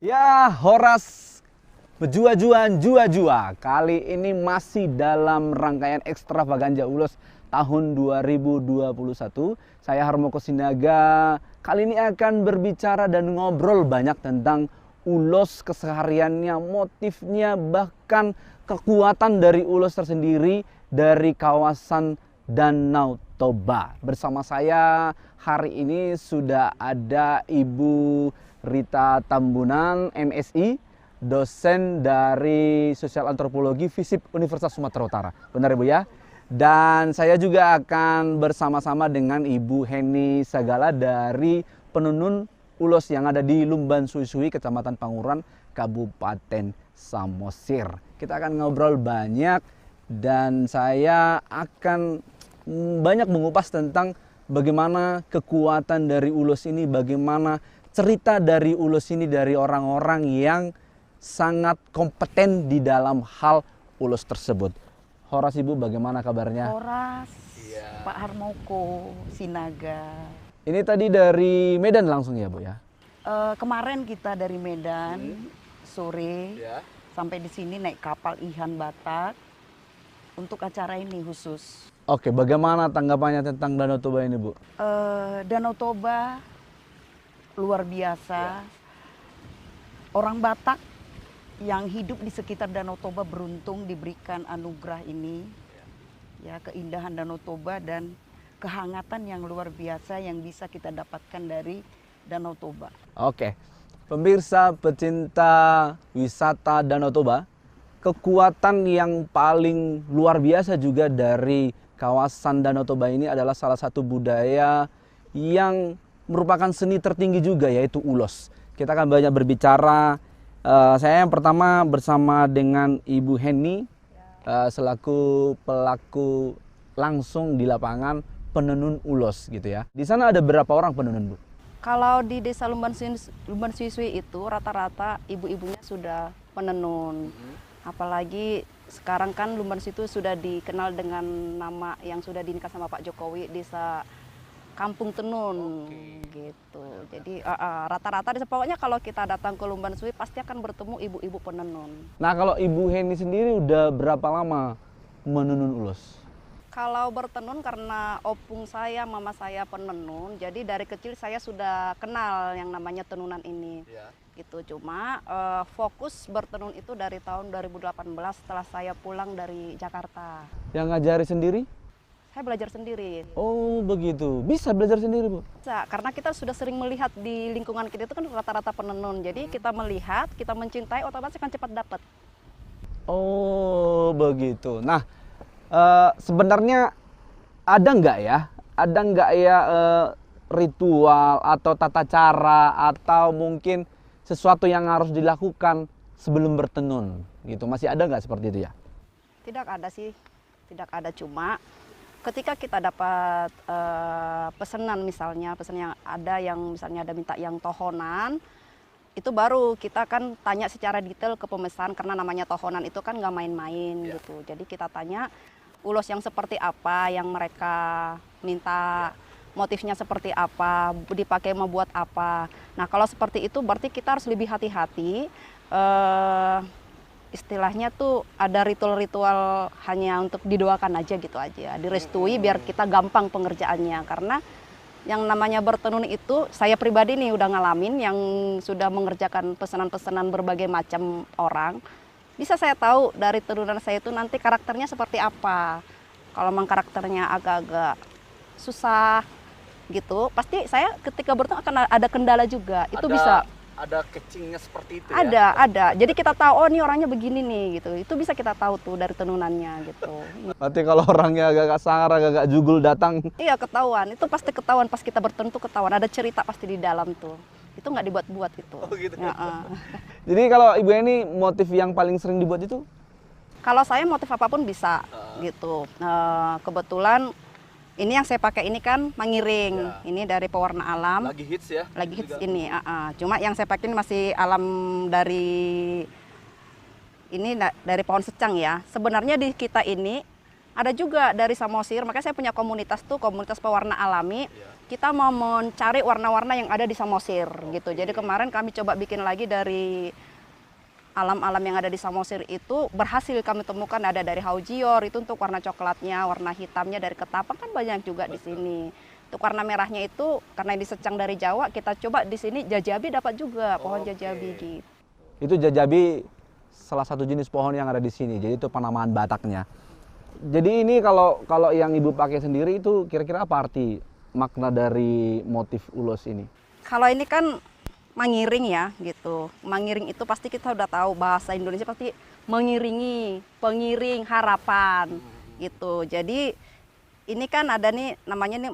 Ya, Horas jua-jua. Kali ini masih dalam rangkaian ekstravaganza ulos tahun 2021. Saya Harmoko Sinaga kali ini akan berbicara dan ngobrol banyak tentang ulos kesehariannya, motifnya, bahkan kekuatan dari ulos tersendiri dari kawasan Danau Toba. Bersama saya hari ini sudah ada Ibu Rita Tambunan, MSI, dosen dari Sosial Antropologi FISIP Universitas Sumatera Utara. Benar Ibu ya? Dan saya juga akan bersama-sama dengan Ibu Heni Sagala dari Penunun Ulos yang ada di Lumban Suisui, Kecamatan Panguran, Kabupaten Samosir. Kita akan ngobrol banyak dan saya akan banyak mengupas tentang bagaimana kekuatan dari ulos ini, bagaimana cerita dari ulos ini dari orang-orang yang sangat kompeten di dalam hal ulos tersebut. Horas Ibu, bagaimana kabarnya? Horas, Pak Harmoko Sinaga. Ini tadi dari Medan langsung ya Bu ya? Kemarin kita dari Medan sore sampai di sini naik kapal Ihan Batak untuk acara ini khusus. Oke, bagaimana tanggapannya tentang Danau Toba ini Bu? Danau Toba luar biasa. Orang Batak yang hidup di sekitar Danau Toba beruntung diberikan anugerah ini. Ya, keindahan Danau Toba dan kehangatan yang luar biasa yang bisa kita dapatkan dari Danau Toba. Oke, pemirsa pecinta wisata Danau Toba, kekuatan yang paling luar biasa juga dari kawasan Danau Toba ini adalah salah satu budaya yang merupakan seni tertinggi juga, yaitu ulos. Kita akan banyak berbicara. Saya yang pertama bersama dengan Ibu Heni selaku pelaku langsung di lapangan penenun ulos gitu ya. Di sana ada berapa orang penenun Bu? Kalau di desa Lumban Suisui itu rata-rata ibu-ibunya sudah penenun. Apalagi sekarang kan Lumban situ sudah dikenal dengan nama yang sudah dinikah sama Pak Jokowi, Desa Kampung Tenun gitu. Jadi rata-rata pokoknya kalau kita datang ke Lumban Suisui pasti akan bertemu ibu-ibu penenun. Nah, kalau Ibu Heni sendiri udah berapa lama menenun ulos? Kalau bertenun karena opung saya, mama saya penenun, jadi dari kecil saya sudah kenal yang namanya tenunan ini. Gitu. Cuma fokus bertenun itu dari tahun 2018 setelah saya pulang dari Jakarta. Yang ngajari sendiri? Saya belajar sendiri. Oh begitu, bisa belajar sendiri Bu? Bisa, karena kita sudah sering melihat di lingkungan kita itu kan rata-rata penenun. Jadi kita melihat, kita mencintai, otomatis akan cepat dapat. Oh begitu. Nah, sebenarnya ada nggak ya? Ritual atau tata cara atau mungkin sesuatu yang harus dilakukan sebelum bertenun gitu? Masih ada nggak seperti itu ya? Tidak ada sih, tidak ada. Cuma ketika kita dapat pesanan misalnya, pesan yang ada yang misalnya ada minta yang tohonan, itu baru kita kan tanya secara detail ke pemesan karena namanya tohonan itu kan nggak main-main gitu. Jadi kita tanya ulos yang seperti apa yang mereka minta, motifnya seperti apa, dipakai mau buat apa. Nah kalau seperti itu berarti kita harus lebih hati-hati. Istilahnya tuh ada ritual-ritual hanya untuk didoakan aja gitu aja, direstui biar kita gampang pengerjaannya. Karena yang namanya bertenun itu saya pribadi nih udah ngalamin yang sudah mengerjakan pesanan-pesanan berbagai macam orang. Bisa saya tahu dari tenunan saya itu nanti karakternya seperti apa. Kalau memang karakternya agak-agak susah gitu, pasti saya ketika bertenun akan ada kendala juga. Itu bisa ada kecingnya seperti itu ada. Jadi kita tahu, oh ini orangnya begini nih gitu. Itu bisa kita tahu tuh dari tenunannya gitu. Berarti kalau orangnya agak sangar, agak jugul datang. Iya ketahuan, itu pasti ketahuan pas kita bertenun tuh ketahuan. Ada cerita pasti di dalam tuh. Itu nggak dibuat-buat gitu. Oh gitu. Ya, Jadi kalau Ibu ini motif yang paling sering dibuat itu? Kalau saya motif apapun bisa gitu. Kebetulan ini yang saya pakai ini kan mangiring. Ini dari pewarna alam. Lagi hits ya? Lagi hits ini. Cuma yang saya pakai ini masih alam dari pohon secang ya. Sebenarnya di kita ini Ada juga dari Samosir, makanya saya punya komunitas tuh, komunitas pewarna alami. Kita mau mencari warna-warna yang ada di Samosir gitu. Jadi kemarin kami coba bikin lagi dari alam-alam yang ada di Samosir itu, berhasil kami temukan ada dari Haujior itu untuk warna coklatnya, warna hitamnya dari ketapang kan banyak juga di sini. Untuk warna merahnya itu karena ini secang dari Jawa, kita coba di sini jajabi dapat juga, pohon jajabi gitu. Itu jajabi salah satu jenis pohon yang ada di sini. Jadi itu penamaan Bataknya. Jadi ini kalau yang Ibu pakai sendiri itu kira-kira apa arti makna dari motif ulos ini? Kalau ini kan mengiring ya gitu. Mengiring itu pasti kita udah tahu, bahasa Indonesia pasti mengiringi, pengiring harapan gitu. Jadi ini kan ada nih namanya nih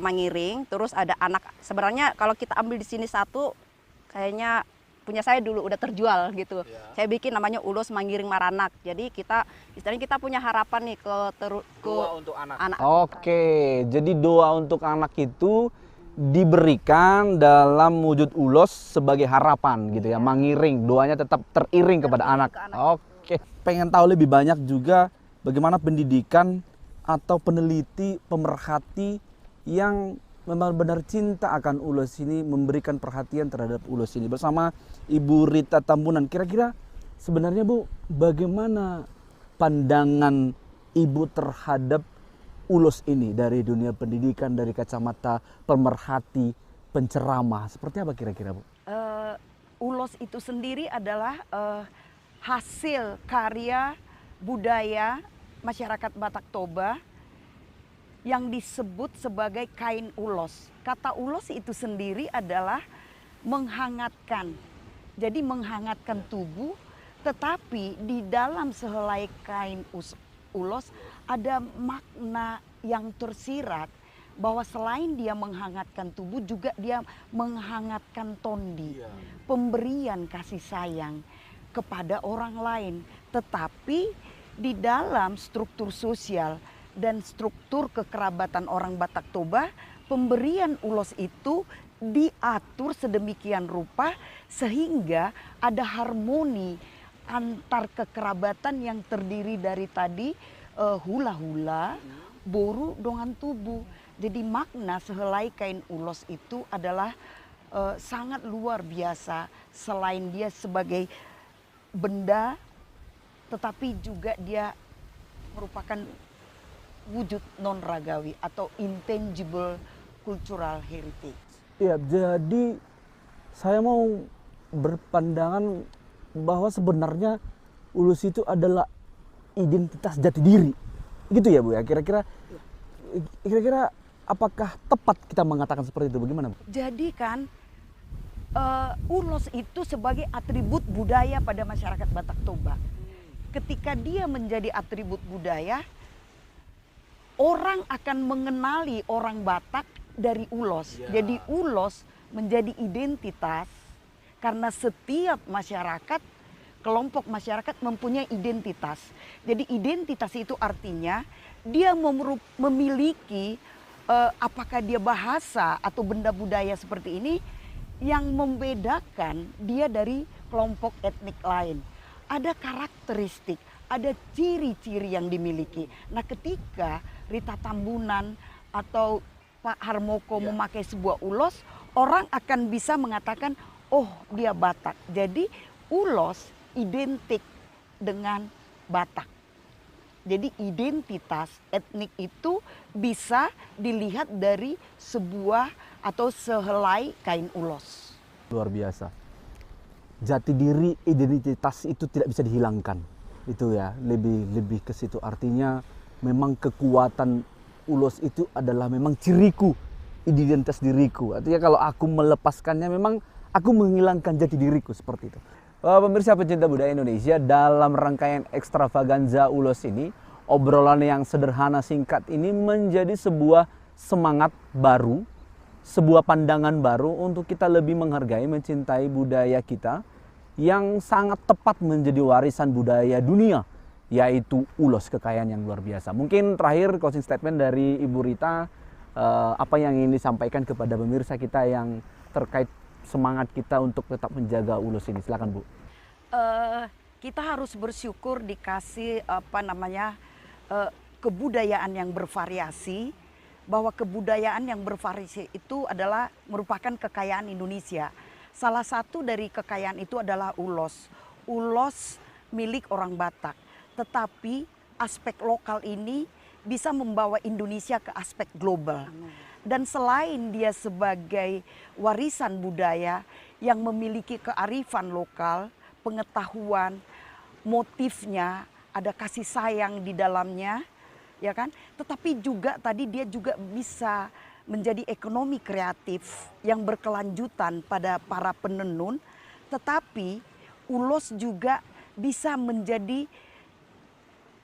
mengiring, terus ada anak. Sebenarnya kalau kita ambil di sini satu, kayaknya punya saya dulu udah terjual gitu. Saya bikin namanya Ulos Mengiring Maranak. Jadi istilahnya kita punya harapan nih ke untuk anak. Oke, jadi doa untuk anak itu diberikan dalam wujud ulos sebagai harapan gitu ya, mengiring, doanya tetap teriring kepada anak. Oke, pengen tahu lebih banyak juga bagaimana pendidikan atau peneliti, pemerhati yang memang benar cinta akan ulos ini, memberikan perhatian terhadap ulos ini bersama Ibu Rita Tambunan. Kira-kira sebenarnya Bu, bagaimana pandangan Ibu terhadap ulos ini dari dunia pendidikan, dari kacamata pemerhati, penceramah, seperti apa kira-kira Bu? Ulos itu sendiri adalah hasil karya budaya masyarakat Batak Toba yang disebut sebagai kain ulos. Kata ulos itu sendiri adalah menghangatkan. Jadi menghangatkan tubuh, tetapi di dalam sehelai kain ulos ada makna yang tersirat bahwa selain dia menghangatkan tubuh juga dia menghangatkan tondi, pemberian kasih sayang kepada orang lain. Tetapi di dalam struktur sosial dan struktur kekerabatan orang Batak Toba, pemberian ulos itu diatur sedemikian rupa sehingga ada harmoni antar kekerabatan yang terdiri dari tadi hula-hula, boru dengan tubuh. Jadi makna sehelai kain ulos itu adalah sangat luar biasa. Selain dia sebagai benda, tetapi juga dia merupakan wujud non-ragawi atau intangible cultural heritage. Iya, jadi saya mau berpandangan bahwa sebenarnya ulus itu adalah identitas jati diri. Gitu ya Bu ya, kira-kira apakah tepat kita mengatakan seperti itu? Bagaimana Bu? Jadi kan ulos itu sebagai atribut budaya pada masyarakat Batak Toba. Ketika dia menjadi atribut budaya, orang akan mengenali orang Batak dari ulos. Jadi ulos menjadi identitas karena setiap masyarakat, kelompok masyarakat mempunyai identitas. Jadi identitas itu artinya dia memiliki apakah dia bahasa atau benda budaya seperti ini yang membedakan dia dari kelompok etnik lain. Ada karakteristik, ada ciri-ciri yang dimiliki. Nah, ketika Rita Tambunan atau Pak Harmoko memakai sebuah ulos, orang akan bisa mengatakan, oh dia Batak. Jadi ulos identik dengan Batak. Jadi identitas etnik itu bisa dilihat dari sebuah atau sehelai kain ulos. Luar biasa. Jati diri identitas itu tidak bisa dihilangkan. Itu ya, lebih ke situ. Artinya memang kekuatan ulos itu adalah memang ciriku, identitas diriku. Artinya kalau aku melepaskannya memang aku menghilangkan jati diriku, seperti itu. Pemirsa pecinta budaya Indonesia, dalam rangkaian ekstravaganza ulos ini, obrolan yang sederhana singkat ini menjadi sebuah semangat baru, sebuah pandangan baru untuk kita lebih menghargai, mencintai budaya kita yang sangat tepat menjadi warisan budaya dunia, yaitu ulos, kekayaan yang luar biasa. Mungkin terakhir closing statement dari Ibu Rita, apa yang ingin disampaikan kepada pemirsa kita yang terkait semangat kita untuk tetap menjaga ulos ini. Silakan Bu. Kita harus bersyukur dikasih kebudayaan yang bervariasi, bahwa kebudayaan yang bervariasi itu adalah merupakan kekayaan Indonesia. Salah satu dari kekayaan itu adalah ulos. Ulos milik orang Batak. Tetapi aspek lokal ini bisa membawa Indonesia ke aspek global. Dan selain dia sebagai warisan budaya yang memiliki kearifan lokal, pengetahuan, motifnya, ada kasih sayang di dalamnya, ya kan? Tetapi juga tadi dia juga bisa menjadi ekonomi kreatif yang berkelanjutan pada para penenun, tetapi ulos juga bisa menjadi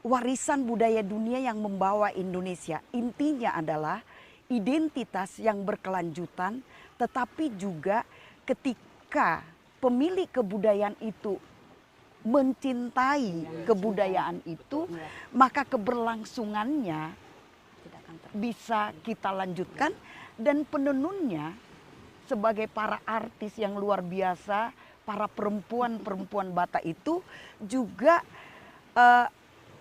warisan budaya dunia yang membawa Indonesia. Intinya adalah identitas yang berkelanjutan, tetapi juga ketika pemilik kebudayaan itu mencintai kebudayaan itu, maka keberlangsungannya bisa kita lanjutkan, dan penenunnya sebagai para artis yang luar biasa, para perempuan-perempuan Batak itu juga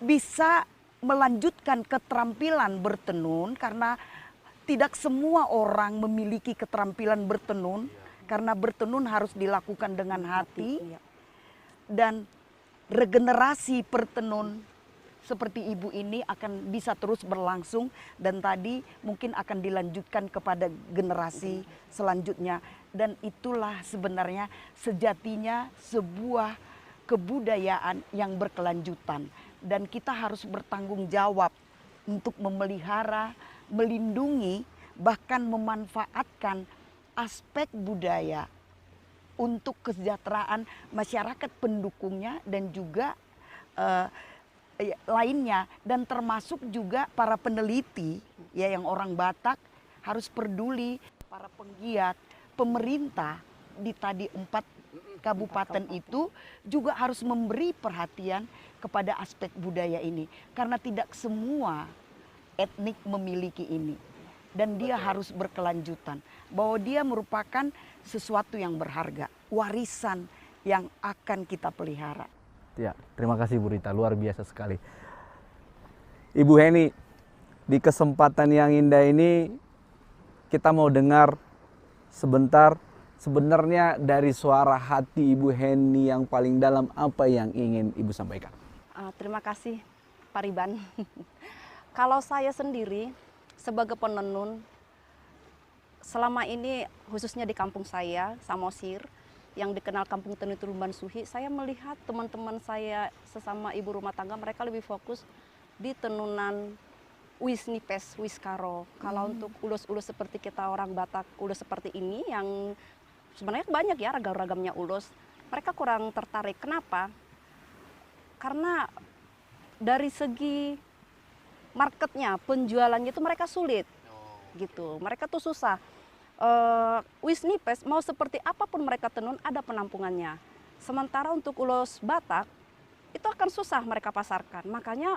bisa melanjutkan keterampilan bertenun, karena tidak semua orang memiliki keterampilan bertenun, karena bertenun harus dilakukan dengan hati. Dan regenerasi pertenun seperti ibu ini akan bisa terus berlangsung, dan tadi mungkin akan dilanjutkan kepada generasi selanjutnya. Dan itulah sebenarnya sejatinya sebuah kebudayaan yang berkelanjutan, dan kita harus bertanggung jawab untuk memelihara, melindungi, bahkan memanfaatkan aspek budaya untuk kesejahteraan masyarakat pendukungnya dan juga lainnya, dan termasuk juga para peneliti ya yang orang Batak harus peduli, para penggiat, pemerintah di tadi 4 kabupaten itu juga harus memberi perhatian kepada aspek budaya ini, karena tidak semua etnik memiliki ini, dan dia harus berkelanjutan, bahwa dia merupakan sesuatu yang berharga, warisan yang akan kita pelihara. Ya, terima kasih Bu Rita, luar biasa sekali. Ibu Heni, di kesempatan yang indah ini kita mau dengar sebentar sebenarnya dari suara hati Ibu Heni yang paling dalam, apa yang ingin Ibu sampaikan. Terima kasih Pak Riban. Kalau saya sendiri sebagai penenun, selama ini khususnya di kampung saya, Samosir, yang dikenal kampung tenun Tulumban Suhi, saya melihat teman-teman saya sesama ibu rumah tangga, mereka lebih fokus di tenunan wis nipes, wis karo. Kalau untuk ulus-ulus seperti kita orang Batak, ulus seperti ini yang sebenarnya banyak ya ragam-ragamnya ulus, mereka kurang tertarik. Kenapa? Karena dari segi marketnya, penjualannya itu mereka sulit, gitu. Mereka tuh susah. Wis nipes mau seperti apapun mereka tenun ada penampungannya. Sementara untuk ulus Batak itu akan susah mereka pasarkan. Makanya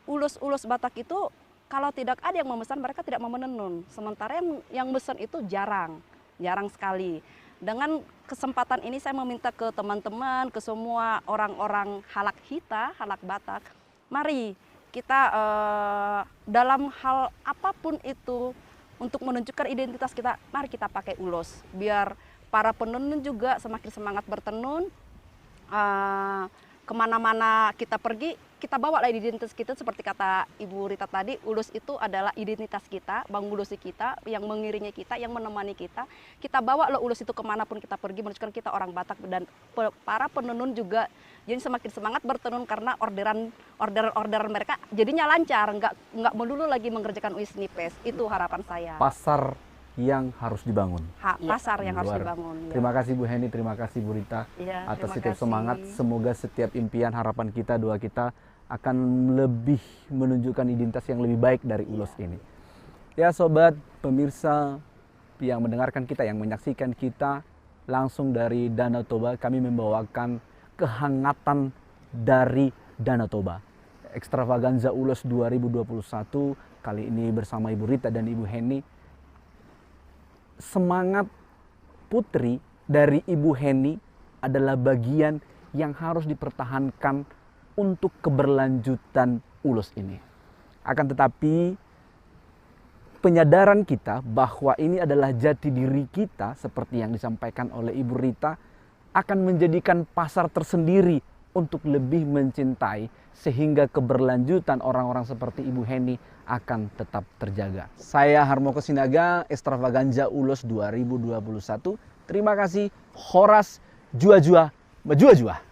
ulus-ulus Batak itu kalau tidak ada yang memesan, mereka tidak mau menenun. Sementara yang memesan itu jarang sekali. Dengan kesempatan ini saya meminta ke teman-teman, ke semua orang-orang halak Hita, halak Batak, mari kita dalam hal apapun itu untuk menunjukkan identitas kita, mari kita pakai ulos. Biar para penenun juga semakin semangat bertenun, kemana-mana kita pergi, kita bawa lah identitas kita. Seperti kata Ibu Rita tadi, ulus itu adalah identitas kita, bangulusi kita, yang mengiringi kita, yang menemani kita. Kita bawa loh ulus itu kemanapun kita pergi, menunjukkan kita orang Batak. Dan para penenun juga jadi semakin semangat bertenun, karena orderan mereka jadinya lancar, nggak melulu lagi mengerjakan wis nipes. Itu harapan saya. Pasar yang harus dibangun. Pasar yang harus dibangun. Terima kasih Bu Heni, terima kasih Bu Rita atas setiap semangat. Semoga setiap impian, harapan kita, doa kita akan lebih menunjukkan identitas yang lebih baik dari ulos ini. Ya sobat pemirsa yang mendengarkan kita, yang menyaksikan kita langsung dari Danau Toba, kami membawakan kehangatan dari Danau Toba. Ekstravaganza Ulos 2021 kali ini bersama Ibu Rita dan Ibu Heni. Semangat putri dari Ibu Heni adalah bagian yang harus dipertahankan untuk keberlanjutan ulos ini. Akan tetapi penyadaran kita bahwa ini adalah jati diri kita seperti yang disampaikan oleh Ibu Rita akan menjadikan pasar tersendiri untuk lebih mencintai sehingga keberlanjutan orang-orang seperti Ibu Heni akan tetap terjaga. Saya Harmoko Sinaga, Extravaganza Ulos 2021. Terima kasih. Horas, jua-jua, majua-jua.